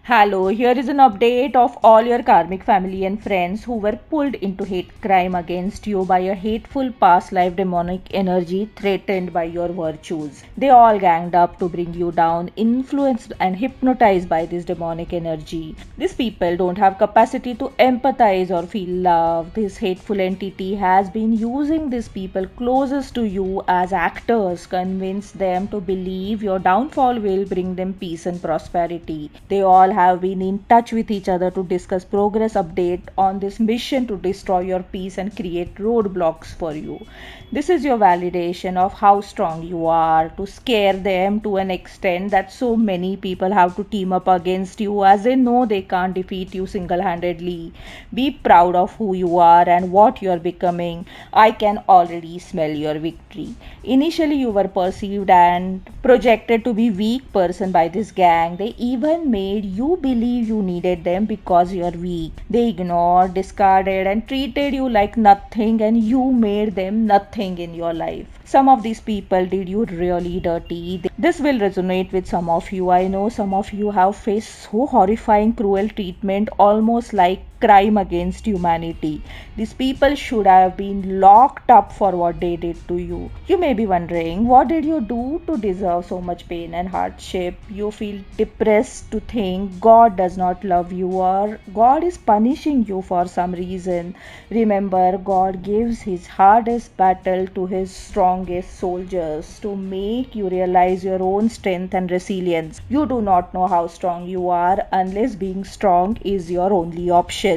Hello, here is an update of all your karmic family and friends who were pulled into hate crime against you by a hateful past life demonic energy threatened by your virtues. They all ganged up to bring you down, influenced and hypnotized by this demonic energy. These people don't have capacity to empathize or feel love. This hateful entity has been using these people closest to you as actors, convince them to believe your downfall will bring them peace and prosperity. They all have been in touch with each other to discuss progress update on this mission to destroy your peace and create roadblocks for you. This is your validation of how strong you are to scare them to an extent that so many people have to team up against you as they know they can't defeat you single handedly. Be proud of who you are and what you are becoming. I can already smell your victory. Initially, you were perceived and projected to be weak person by this gang. They even made you believe you needed them because you're weak. They ignored, discarded, and treated you like nothing, and you made them nothing in your life. Some of these people did you really dirty. This will resonate with some of you. I know some of you have faced so horrifying, cruel treatment, almost like crime against humanity. These people should have been locked up for what they did to you. You may be wondering, what did you do to deserve so much pain and hardship? You feel depressed to think God does not love you or God is punishing you for some reason. Remember, God gives his hardest battle to his strongest soldiers to make you realize your own strength and resilience. You do not know how strong you are unless being strong is your only option.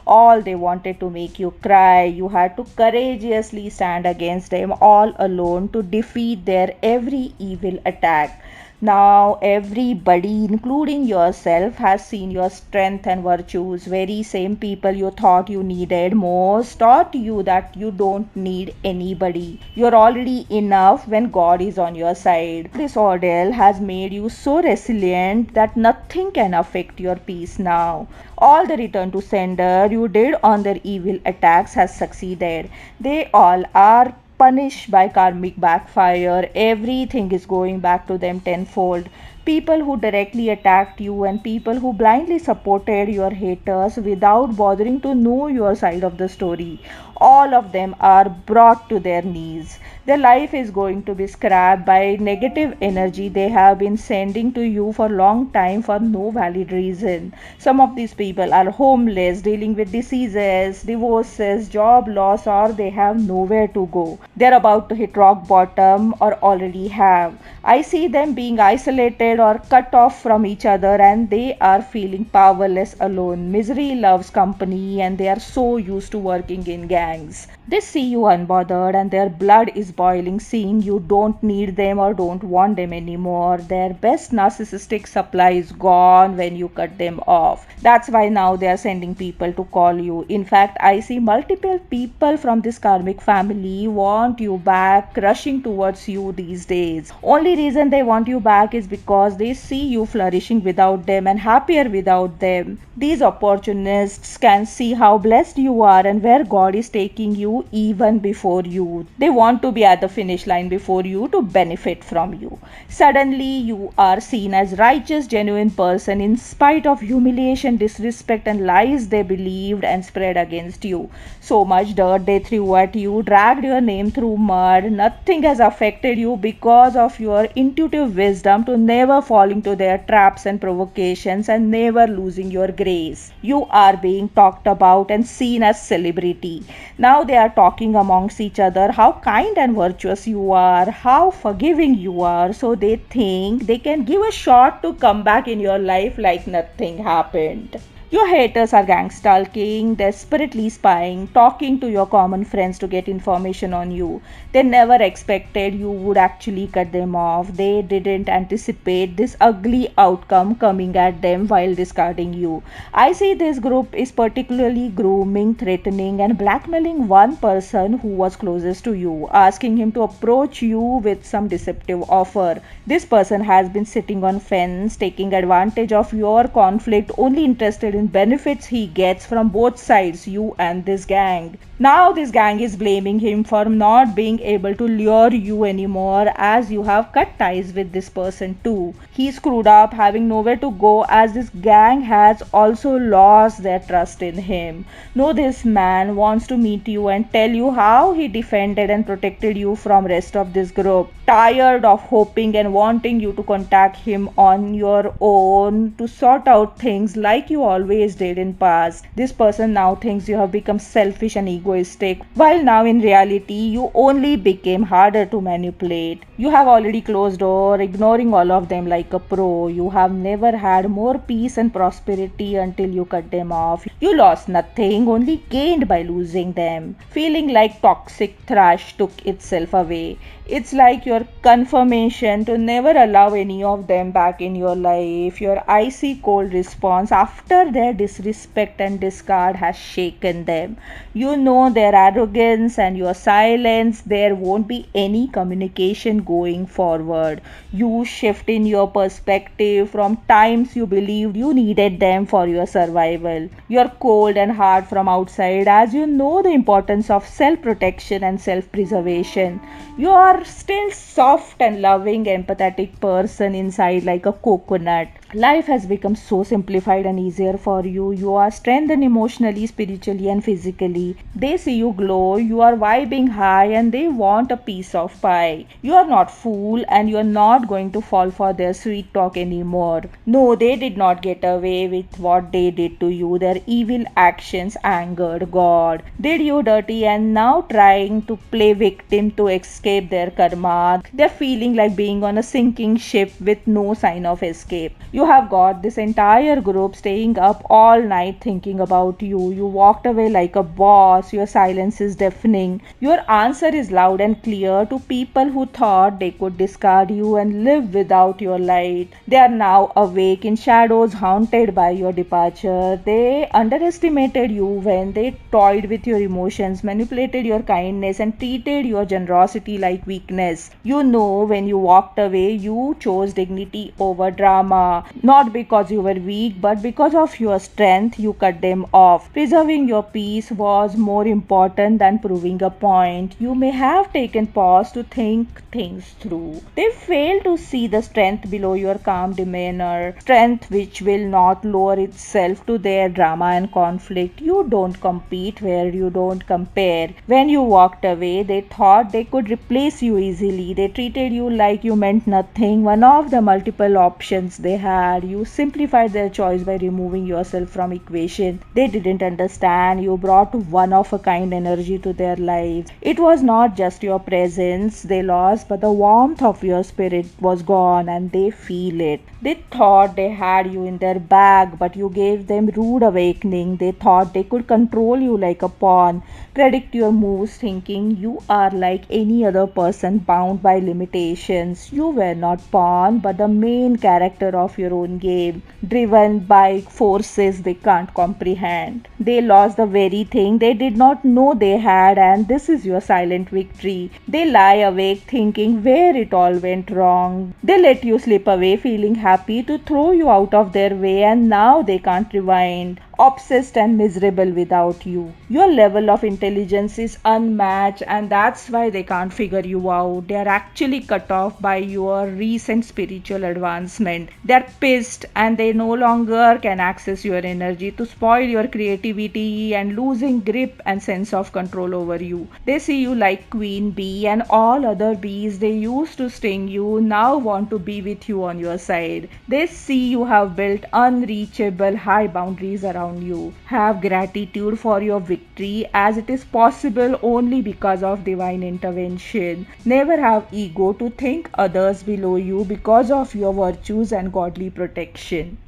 All they wanted to make you cry. You had to courageously stand against them all alone to defeat their every evil attack. Now, everybody, including yourself, has seen your strength and virtues. Very same people you thought you needed most taught you that you don't need anybody. You're already enough when God is on your side. This ordeal has made you so resilient that nothing can affect your peace now. All the return to sender you did on their evil attacks has succeeded. They all are punished by karmic backfire. Everything is going back to them tenfold. People who directly attacked you and people who blindly supported your haters without bothering to know your side of the story. All of them are brought to their knees. Their life is going to be scrapped by negative energy they have been sending to you for long time for no valid reason. Some of these people are homeless, dealing with diseases, divorces, job loss, or they have nowhere to go. They're about to hit rock bottom or already have. I see them being isolated or cut off from each other and they are feeling powerless alone. Misery loves company and they are so used to working in gangs. They see you unbothered and their blood is boiling seeing you don't need them or don't want them anymore. Their best narcissistic supply is gone when you cut them off. That's why now they are sending people to call you. In fact, I see multiple people from this karmic family want you back, rushing towards you these days. Only reason they want you back is because they see you flourishing without them and happier without them. These opportunists can see how blessed you are and where God is taking you even before you. They want to be at the finish line before you to benefit from you. Suddenly, you are seen as righteous, genuine person in spite of humiliation, disrespect, and lies they believed and spread against you. So much dirt they threw at you, dragged your name through mud. Nothing has affected you because of your intuitive wisdom to never fall into their traps and provocations and never losing your grace. You are being talked about and seen as celebrity. Now they are talking amongst each other how kind and virtuous you are, how forgiving you are, so they think they can give a shot to come back in your life like nothing happened. Your haters are gang stalking, desperately spying, talking to your common friends to get information on you. They never expected you would actually cut them off. They didn't anticipate this ugly outcome coming at them while discarding you. I see this group is particularly grooming, threatening, and blackmailing one person who was closest to you, asking him to approach you with some deceptive offer. This person has been sitting on fence, taking advantage of your conflict, only interested in in benefits he gets from both sides, you and this gang. Now this gang is blaming him for not being able to lure you anymore as you have cut ties with this person too. He screwed up having nowhere to go as this gang has also lost their trust in him. No, this man wants to meet you and tell you how he defended and protected you from rest of this group. Tired of hoping and wanting you to contact him on your own to sort out things like you always did in past. This person now thinks you have become selfish and egoistic, while now in reality you only became harder to manipulate. You have already closed door, ignoring all of them like a pro. You have never had more peace and prosperity until you cut them off. You lost nothing, only gained by losing them. Feeling like toxic trash took itself away. It's like your confirmation to never allow any of them back in your life. Your icy cold response after their disrespect and discard has shaken them. You know their arrogance and your silence. There won't be any communication going forward. You shift in your perspective from times you believed you needed them for your survival. You're cold and hard from outside as you know the importance of self protection and self preservation. You are still soft and loving, empathetic person inside like a coconut. Life has become so simplified and easier for you. You are strengthened emotionally, spiritually, and physically. They see you glow, you are vibing high, and they want a piece of pie. You are not fool, and you are not going to fall for their sweet talk anymore. No, they did not get away with what they did to you. Their evil actions angered God. Did you dirty and now trying to play victim to escape their karma. They're feeling like being on a sinking ship with no sign of escape. You have got this entire group staying up all night thinking about you. You walked away like a boss. Your silence is deafening. Your answer is loud and clear to people who thought they could discard you and live without your light. They are now awake in shadows, haunted by your departure. They underestimated you when they toyed with your emotions, manipulated your kindness, and treated your generosity like weakness. You know, when you walked away, you chose dignity over drama. Not because you were weak, but because of your strength, you cut them off. Preserving your peace was more important than proving a point. You may have taken pause to think things through. They fail to see the strength below your calm demeanor, strength which will not lower itself to their drama and conflict. You don't compete where you don't compare. When you walked away, they thought they could replace you easily. They treated you like you meant nothing, one of the multiple options they had. You simplified their choice by removing yourself from equation. They didn't understand. You brought one of a kind energy to their lives. It was not just your presence they lost, but the warmth of your spirit was gone, and they feel it. They thought they had you in their bag, but you gave them rude awakening. They thought they could control you like a pawn, predict your moves, thinking you are like any other person bound by limitations. You were not pawn, but the main character of your own game, driven by forces they can't comprehend. They lost the very thing they did not know they had, and this is your silent victory. They lie awake thinking where it all went wrong. They let you slip away feeling happy to throw you out of their way, and now they can't rewind. Obsessed and miserable without you. Your level of intelligence is unmatched, and that's why they can't figure you out. They are actually cut off by your recent spiritual advancement. They are pissed and they no longer can access your energy to spoil your creativity and losing grip and sense of control over you. They see you like queen bee, and all other bees they used to sting you now want to be with you on your side. They see you have built unreachable high boundaries around you. Have gratitude for your victory, as it is possible only because of divine intervention. Never have ego to think others below you because of your virtues and godly protection.